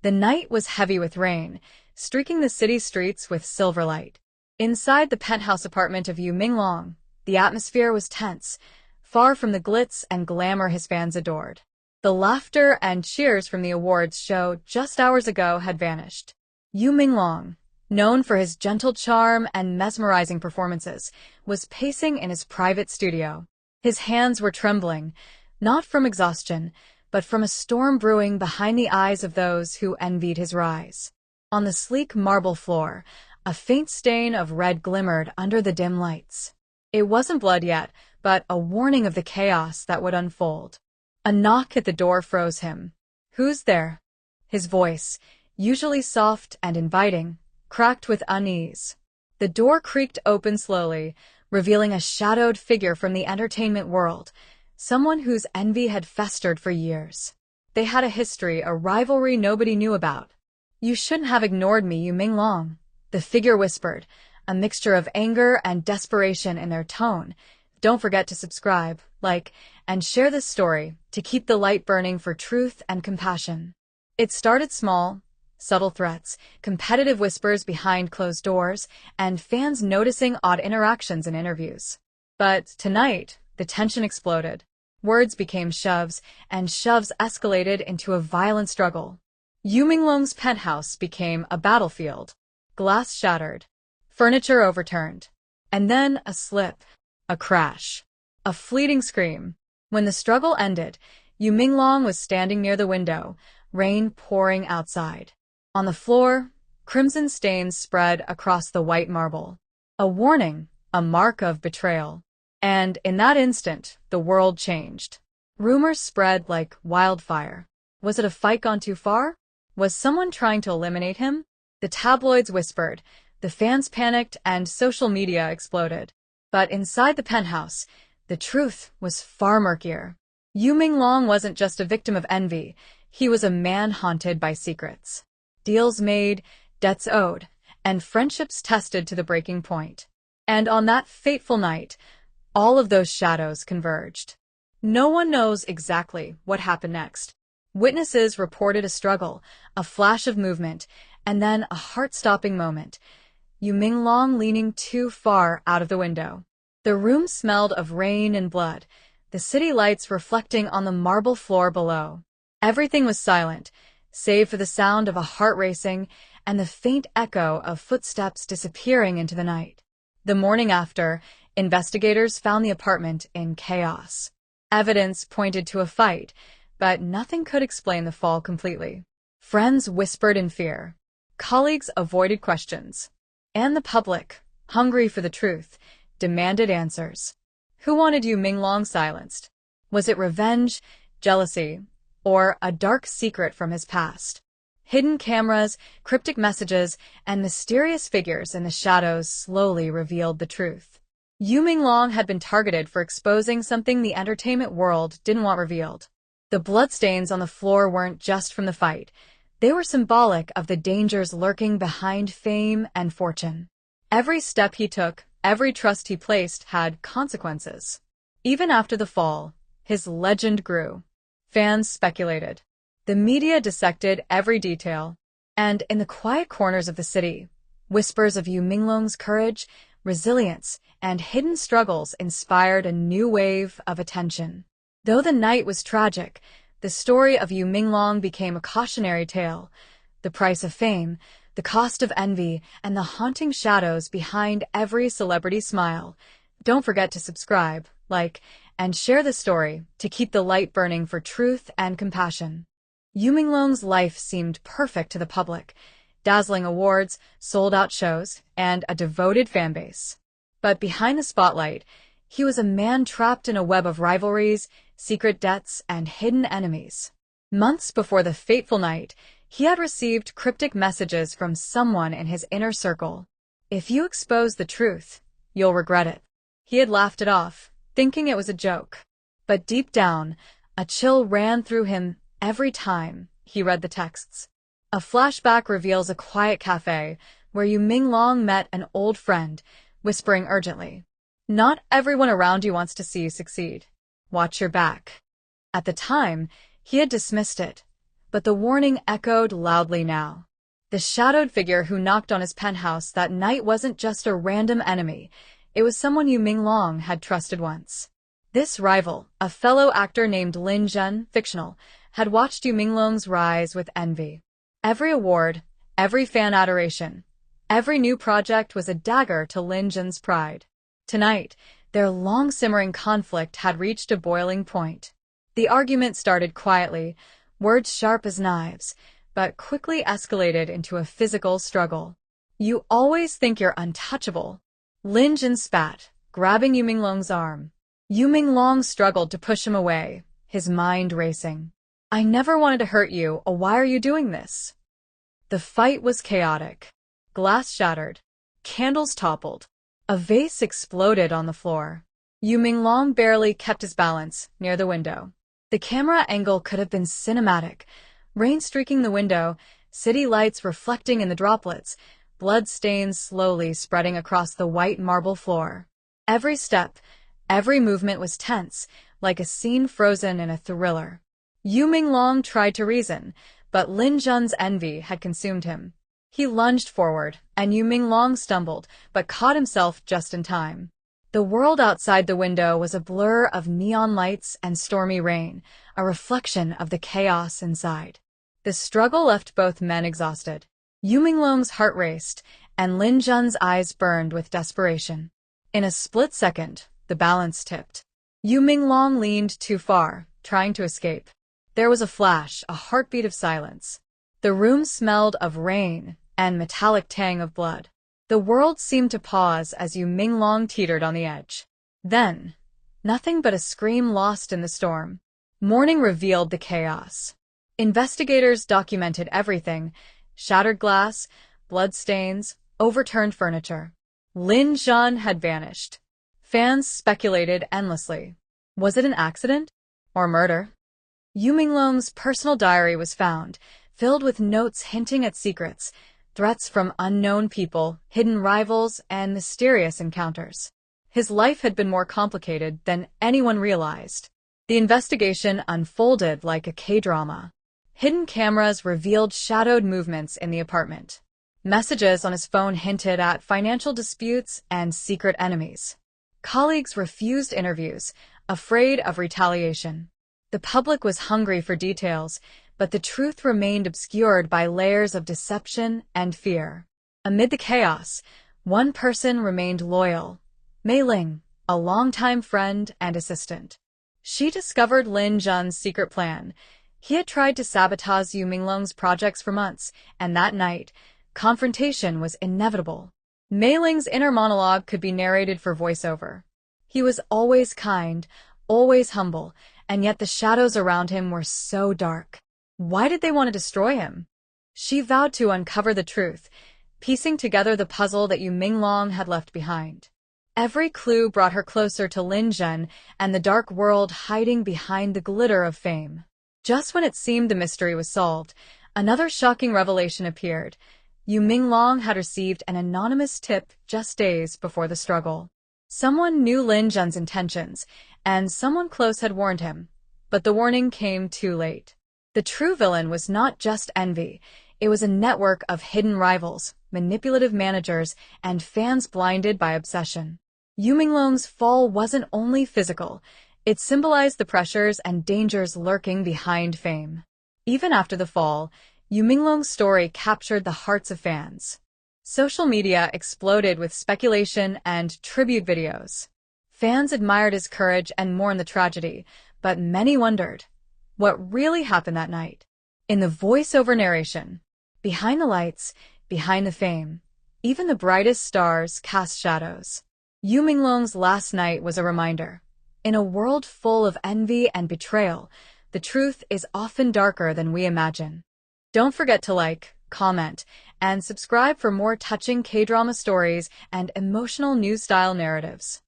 The night was heavy with rain, streaking the city streets with silver light. Inside the penthouse apartment of Yu Minglong, the atmosphere was tense, far from the glitz and glamour his fans adored. The laughter and cheers from the awards show just hours ago had vanished. Yu Minglong, known for his gentle charm and mesmerizing performances, was pacing in his private studio. His hands were trembling, not from exhaustion, but from a storm brewing behind the eyes of those who envied his rise. On the sleek marble floor, a faint stain of red glimmered under the dim lights. It wasn't blood yet, but a warning of the chaos that would unfold. A knock at the door froze him. "Who's there?" His voice, usually soft and inviting, cracked with unease. The door creaked open slowly, revealing a shadowed figure from the entertainment world, someone whose envy had festered for years. They had a history, a rivalry nobody knew about. "You shouldn't have ignored me, Yu Minglong," the figure whispered, a mixture of anger and desperation in their tone. "Don't forget to subscribe, like, and share this story to keep the light burning for truth and compassion." It started small, subtle threats, competitive whispers behind closed doors, and fans noticing odd interactions in interviews. But tonight, the tension exploded. Words became shoves, and shoves escalated into a violent struggle. Yu Minglong's penthouse became a battlefield. Glass shattered, furniture overturned, and then a slip, a crash, a fleeting scream. When the struggle ended, Yu Minglong was standing near the window, rain pouring outside. On the floor, crimson stains spread across the white marble. A warning, a mark of betrayal. And in that instant, the world changed. Rumors spread like wildfire. Was it a fight gone too far? Was someone trying to eliminate him? The tabloids whispered, the fans panicked, and social media exploded. But inside the penthouse, the truth was far murkier. Yu Minglong wasn't just a victim of envy, he was a man haunted by secrets. Deals made, debts owed, and friendships tested to the breaking point. And on that fateful night, all of those shadows converged. No one knows exactly what happened next. Witnesses reported a struggle, a flash of movement, and then a heart-stopping moment. Yu Minglong leaning too far out of the window. The room smelled of rain and blood, the city lights reflecting on the marble floor below. Everything was silent, save for the sound of a heart racing and the faint echo of footsteps disappearing into the night. The morning after, investigators found the apartment in chaos. Evidence pointed to a fight, but nothing could explain the fall completely. Friends whispered in fear. Colleagues avoided questions. And the public, hungry for the truth, demanded answers. Who wanted Yu Minglong silenced? Was it revenge, jealousy, or a dark secret from his past? Hidden cameras, cryptic messages, and mysterious figures in the shadows slowly revealed the truth. Yu Minglong had been targeted for exposing something the entertainment world didn't want revealed. The bloodstains on the floor weren't just from the fight. They were symbolic of the dangers lurking behind fame and fortune. Every step he took, every trust he placed had consequences. Even after the fall, his legend grew. Fans speculated. The media dissected every detail. And in the quiet corners of the city, whispers of Yu Minglong's courage, resilience, and hidden struggles inspired a new wave of attention. Though the night was tragic, the story of Yu Minglong became a cautionary tale. The price of fame, the cost of envy, and the haunting shadows behind every celebrity smile. Don't forget to subscribe, like, and share the story to keep the light burning for truth and compassion. Yu Minglong's life seemed perfect to the public. Dazzling awards, sold-out shows, and a devoted fanbase. But behind the spotlight, he was a man trapped in a web of rivalries, secret debts, and hidden enemies. Months before the fateful night, he had received cryptic messages from someone in his inner circle. "If you expose the truth, you'll regret it." He had laughed it off, thinking it was a joke. But deep down, a chill ran through him every time he read the texts. A flashback reveals a quiet cafe where Yu Minglong met an old friend, whispering urgently, "Not everyone around you wants to see you succeed. Watch your back." At the time, he had dismissed it. But the warning echoed loudly now. The shadowed figure who knocked on his penthouse that night wasn't just a random enemy. It was someone Yu Minglong had trusted once. This rival, a fellow actor named Lin Jun, Fictional, had watched Yu Minglong's rise with envy. Every award, every fan adoration, every new project was a dagger to Lin Jun's pride. Tonight, their long-simmering conflict had reached a boiling point. The argument started quietly, words sharp as knives, but quickly escalated into a physical struggle. "You always think you're untouchable." Lin Jun spat, grabbing Yu Minglong's arm. Yu Minglong struggled to push him away, his mind racing. "I never wanted to hurt you, why are you doing this?" The fight was chaotic. Glass shattered. Candles toppled. A vase exploded on the floor. Yu Minglong barely kept his balance near the window. The camera angle could have been cinematic. Rain streaking the window, city lights reflecting in the droplets, blood stains slowly spreading across the white marble floor. Every step, every movement was tense, like a scene frozen in a thriller. Yu Minglong tried to reason, but Lin Jun's envy had consumed him. He lunged forward, and Yu Minglong stumbled, but caught himself just in time. The world outside the window was a blur of neon lights and stormy rain, a reflection of the chaos inside. The struggle left both men exhausted. Yu Minglong's heart raced, and Lin Jun's eyes burned with desperation. In a split second, the balance tipped. Yu Minglong leaned too far, trying to escape. There was a flash, a heartbeat of silence. The room smelled of rain and metallic tang of blood. The world seemed to pause as Yu Minglong teetered on the edge. Then, nothing but a scream lost in the storm. Morning revealed the chaos. Investigators documented everything: shattered glass, blood stains, overturned furniture. Lin Jun had vanished. Fans speculated endlessly. Was it an accident? Or murder? Yu Minglong's personal diary was found, filled with notes hinting at secrets, threats from unknown people, hidden rivals, and mysterious encounters. His life had been more complicated than anyone realized. The investigation unfolded like a Kdrama. Hidden cameras revealed shadowed movements in the apartment. Messages on his phone hinted at financial disputes and secret enemies. Colleagues refused interviews, afraid of retaliation. The public was hungry for details, but the truth remained obscured by layers of deception and fear. Amid the chaos, one person remained loyal: Mei Ling, a longtime friend and assistant. She discovered Lin Jun's secret plan. He had tried to sabotage Yu Minglong's projects for months, and that night, confrontation was inevitable. Mei Ling's inner monologue could be narrated for voiceover. He was always kind, always humble, and yet the shadows around him were so dark. Why did they want to destroy him? She vowed to uncover the truth, piecing together the puzzle that Yu Minglong had left behind. Every clue brought her closer to Lin Jun and the dark world hiding behind the glitter of fame. Just when it seemed the mystery was solved, another shocking revelation appeared. Yu Minglong had received an anonymous tip just days before the struggle. Someone knew Lin Jun's intentions, and someone close had warned him. But the warning came too late. The true villain was not just envy. It was a network of hidden rivals, manipulative managers, and fans blinded by obsession. Yu Minglong's fall wasn't only physical. It symbolized the pressures and dangers lurking behind fame. Even after the fall, Yu Minglong's story captured the hearts of fans. Social media exploded with speculation and tribute videos. Fans admired his courage and mourned the tragedy, but many wondered what really happened that night. In the voiceover narration, behind the lights, behind the fame, even the brightest stars cast shadows. Yu Minglong's last night was a reminder. In a world full of envy and betrayal, the truth is often darker than we imagine. Don't forget to like, comment, and subscribe for more touching K-drama stories and emotional news-style narratives.